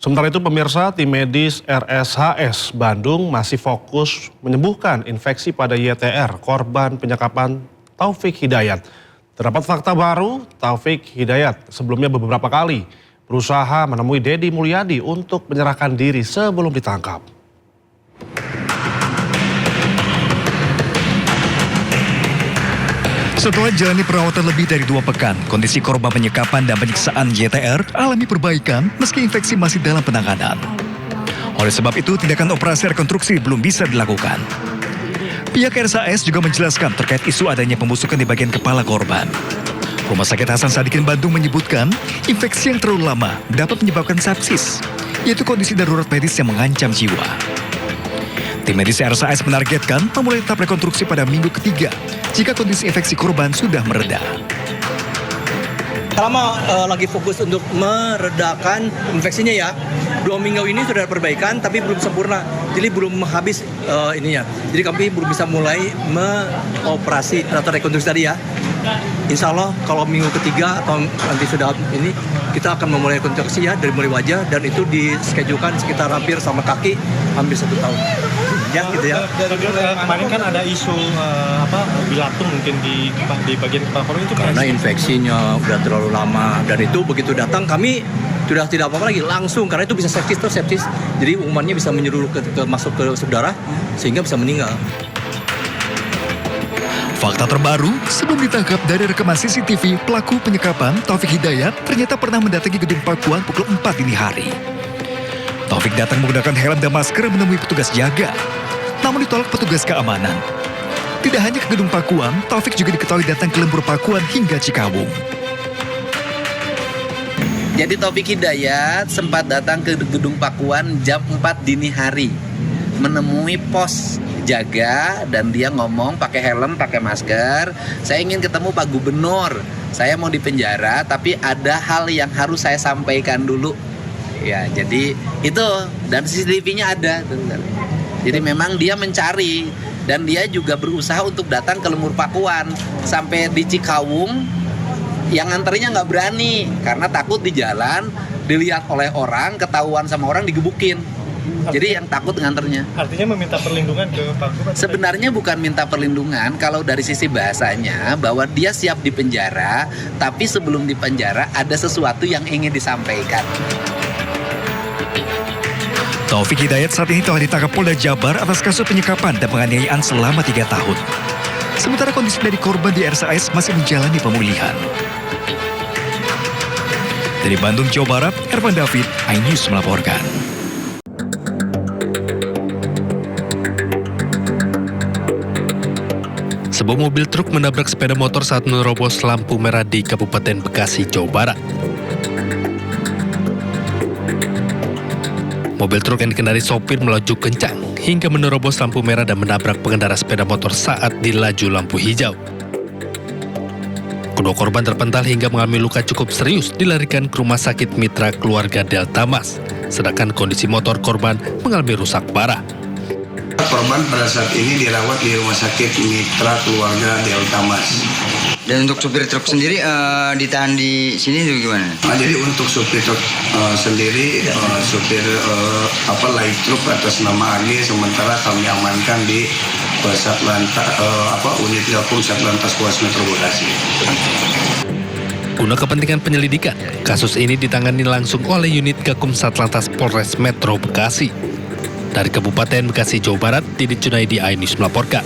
Sementara itu pemirsa, tim medis RSHS Bandung masih fokus menyembuhkan infeksi pada YTR, korban penyekapan Taufik Hidayat. Terdapat fakta baru, Taufik Hidayat sebelumnya beberapa kali berusaha menemui Dedi Mulyadi untuk menyerahkan diri sebelum ditangkap. Setelah jalani perawatan lebih dari 2 pekan, kondisi korban penyekapan dan penyiksaan YTR alami perbaikan meski infeksi masih dalam penanganan. Oleh sebab itu, tindakan operasi rekonstruksi belum bisa dilakukan. Pihak RSHS juga menjelaskan terkait isu adanya pembusukan di bagian kepala korban. Rumah Sakit Hasan Sadikin Bandung menyebutkan, infeksi yang terlalu lama dapat menyebabkan sepsis, yaitu kondisi darurat medis yang mengancam jiwa. Tim medis RSHS menargetkan memulai tahap rekonstruksi pada minggu ketiga jika kondisi infeksi korban sudah mereda. Selama lagi fokus untuk meredakan infeksinya ya, 2 minggu ini sudah ada perbaikan tapi belum sempurna, jadi belum habis ininya. Jadi kami belum bisa mulai mengoperasi atau rekonstruksi tadi ya. Insya Allah kalau minggu ketiga atau nanti sudah ini, kita akan memulai rekonstruksi ya dari mulai wajah, dan itu diskedulkan sekitar hampir sama kaki hampir 1 tahun. Ya gitu ya. Kemarin kan ada isu bilatung mungkin di bagian kepala korban itu karena infeksinya udah terlalu lama, dan itu begitu datang kami sudah tidak apa-apa lagi langsung, karena itu bisa sepsis. Jadi umumannya bisa menyeluruh masuk ke darah sehingga bisa meninggal. Fakta terbaru, sebelum ditangkap dari rekaman CCTV, pelaku penyekapan Taufik Hidayat ternyata pernah mendatangi gedung Pakuan pukul 4 dini hari. Taufik datang menggunakan helm dan masker menemui petugas jaga, namun ditolak petugas keamanan. Tidak hanya ke gedung Pakuan, Taufik juga diketahui datang ke lembur Pakuan hingga Cikawung. Jadi Taufik Hidayat sempat datang ke gedung Pakuan jam 4 dini hari, menemui pos jaga, dan dia ngomong pakai helm, pakai masker, saya ingin ketemu Pak Gubernur, saya mau dipenjara tapi ada hal yang harus saya sampaikan dulu. Ya, jadi itu, dan CCTV-nya ada. Jadi memang dia mencari, dan dia juga berusaha untuk datang ke lembur Pakuan. Sampai di Cikawung, yang nganternya nggak berani, karena takut di jalan, dilihat oleh orang, ketahuan sama orang, digebukin. Jadi yang takut nganternya. Artinya meminta perlindungan ke Pak Gubernur? Sebenarnya bukan minta perlindungan, kalau dari sisi bahasanya, bahwa dia siap dipenjara, tapi sebelum dipenjara ada sesuatu yang ingin disampaikan. Taufik Hidayat saat ini telah ditangkap Polda Jabar atas kasus penyekapan dan penganiayaan selama 3 tahun. Sementara kondisi dari korban di RSHS masih menjalani pemulihan. Dari Bandung, Jawa Barat, Ervan David, iNews melaporkan. Sebuah mobil truk menabrak sepeda motor saat menerobos lampu merah di Kabupaten Bekasi, Jawa Barat. Mobil truk yang dikendarai sopir melaju kencang hingga menerobos lampu merah dan menabrak pengendara sepeda motor saat dilaju lampu hijau. Kedua korban terpental hingga mengalami luka cukup serius, dilarikan ke Rumah Sakit Mitra Keluarga Delta Mas, sedangkan kondisi motor korban mengalami rusak parah. Korban pada saat ini dirawat di Rumah Sakit Mitra Keluarga Delta Mas. Dan untuk supir truk sendiri ditahan di sini itu gimana? Nah, jadi untuk supir truk sendiri, supir light truk atas nama AG sementara kami amankan di unit Gakum Satlantas Polres Metro Bekasi. Guna kepentingan penyelidikan, kasus ini ditangani langsung oleh unit Gakum Satlantas Polres Metro Bekasi. Dari Kabupaten Bekasi, Jawa Barat, Didit Junaidi, iNews melaporkan.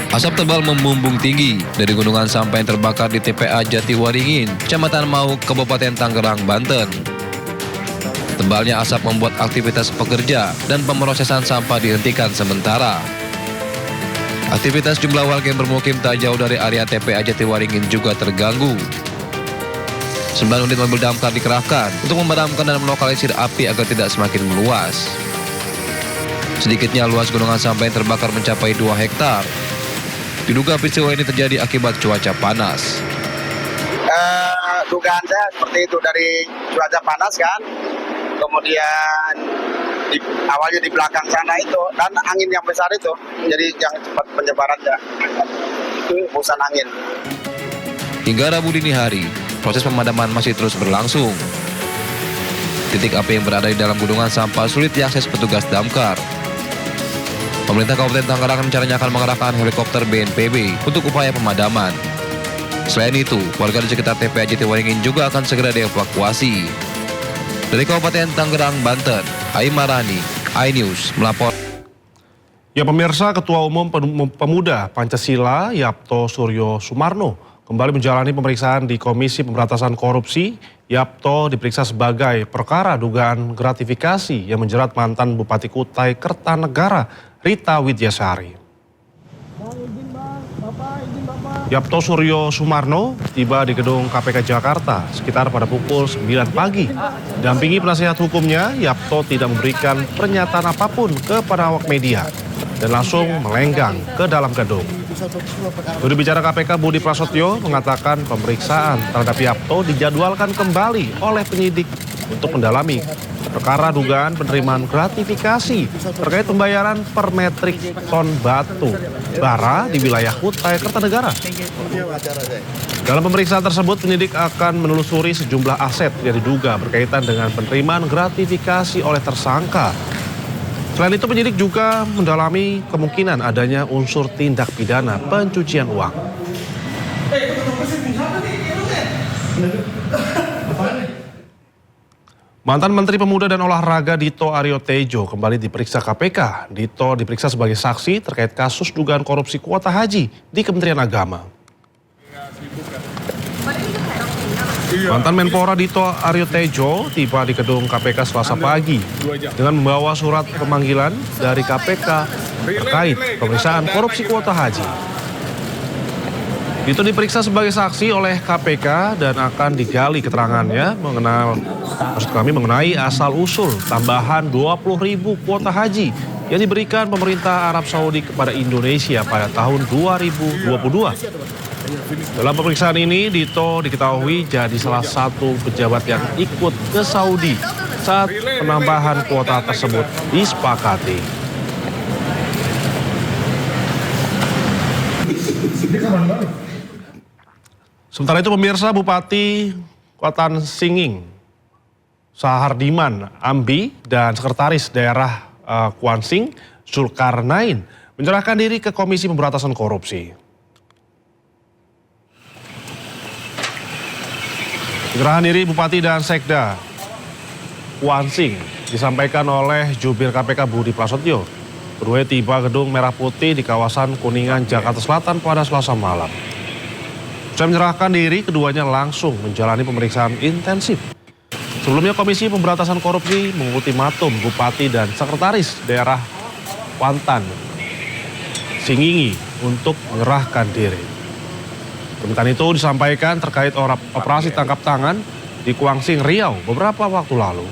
Asap tebal membumbung tinggi dari gunungan sampah yang terbakar di TPA Jatiwaringin, Kecamatan Mauk, Kabupaten Tangerang, Banten. Tebalnya asap membuat aktivitas pekerja dan pemrosesan sampah dihentikan sementara. Aktivitas jumlah warga yang bermukim tak jauh dari area TPA Jatiwaringin juga terganggu. 9 unit mobil damkar dikerahkan untuk memadamkan dan melokalisir api agar tidak semakin meluas. Sedikitnya luas gunungan sampah yang terbakar mencapai 2 hektar. Diduga peristiwa ini terjadi akibat cuaca panas. Dugaan saya seperti itu, dari cuaca panas kan, kemudian awalnya di belakang sana itu, dan angin yang besar itu, jadi yang cepat penyebarannya, itu hembusan angin. Hingga Rabu dini hari, proses pemadaman masih terus berlangsung. Titik api yang berada di dalam gunungan sampah sulit diakses petugas damkar. Pemerintah Kabupaten Tangerang rencananya akan mengerahkan helikopter BNPB untuk upaya pemadaman. Selain itu, warga di sekitar TPA Jatiwaringin juga akan segera dievakuasi. Dari Kabupaten Tangerang, Banten, Aimarani, iNews melapor. Ya pemirsa, Ketua Umum Pemuda Pancasila Yapto Suryo Sumarno kembali menjalani pemeriksaan di Komisi Pemberantasan Korupsi. Yapto diperiksa sebagai perkara dugaan gratifikasi yang menjerat mantan Bupati Kutai Kertanegara Rita Widyasari. Yapto Suryo Sumarno tiba di gedung KPK Jakarta sekitar pada pukul 9 pagi. Dampingi penasihat hukumnya, Yapto tidak memberikan pernyataan apapun kepada awak media dan langsung melenggang ke dalam gedung. Juru bicara KPK Budi Prasetyo mengatakan pemeriksaan terhadap Yapto dijadwalkan kembali oleh penyidik untuk mendalami perkara dugaan penerimaan gratifikasi terkait pembayaran per metrik ton batu bara di wilayah Kutai Kertanegara. Dalam pemeriksaan tersebut, penyidik akan menelusuri sejumlah aset yang diduga berkaitan dengan penerimaan gratifikasi oleh tersangka. Selain itu, penyidik juga mendalami kemungkinan adanya unsur tindak pidana pencucian uang. Mantan Menteri Pemuda dan Olahraga Dito Aryo Tejo kembali diperiksa KPK. Dito diperiksa sebagai saksi terkait kasus dugaan korupsi kuota haji di Kementerian Agama. Mantan Menpora Dito Aryo Tejo tiba di gedung KPK Selasa pagi dengan membawa surat pemanggilan dari KPK terkait pemeriksaan korupsi kuota haji. Dito diperiksa sebagai saksi oleh KPK dan akan digali keterangannya mengenai asal-usul tambahan 20.000 kuota haji yang diberikan pemerintah Arab Saudi kepada Indonesia pada tahun 2022. Dalam pemeriksaan ini, Dito diketahui jadi salah satu pejabat yang ikut ke Saudi saat penambahan kuota tersebut disepakati. Sementara itu pemirsa, Bupati Kuantan Singing Sahardiman Ambi dan Sekretaris Daerah Kuansing Zulkarnain menyerahkan diri ke Komisi Pemberantasan Korupsi. Penyerahan diri Bupati dan Sekda Kuansing disampaikan oleh Jubir KPK Budi Prasetyo. Keduanya tiba gedung Merah Putih di kawasan Kuningan, Jakarta Selatan pada Selasa malam. Usai menyerahkan diri, keduanya langsung menjalani pemeriksaan intensif. Sebelumnya Komisi Pemberantasan Korupsi mengultimatum Bupati dan Sekretaris Daerah Kuantan Singingi untuk menyerahkan diri. Permintaan itu disampaikan terkait operasi tangkap tangan di Kuansing, Riau beberapa waktu lalu.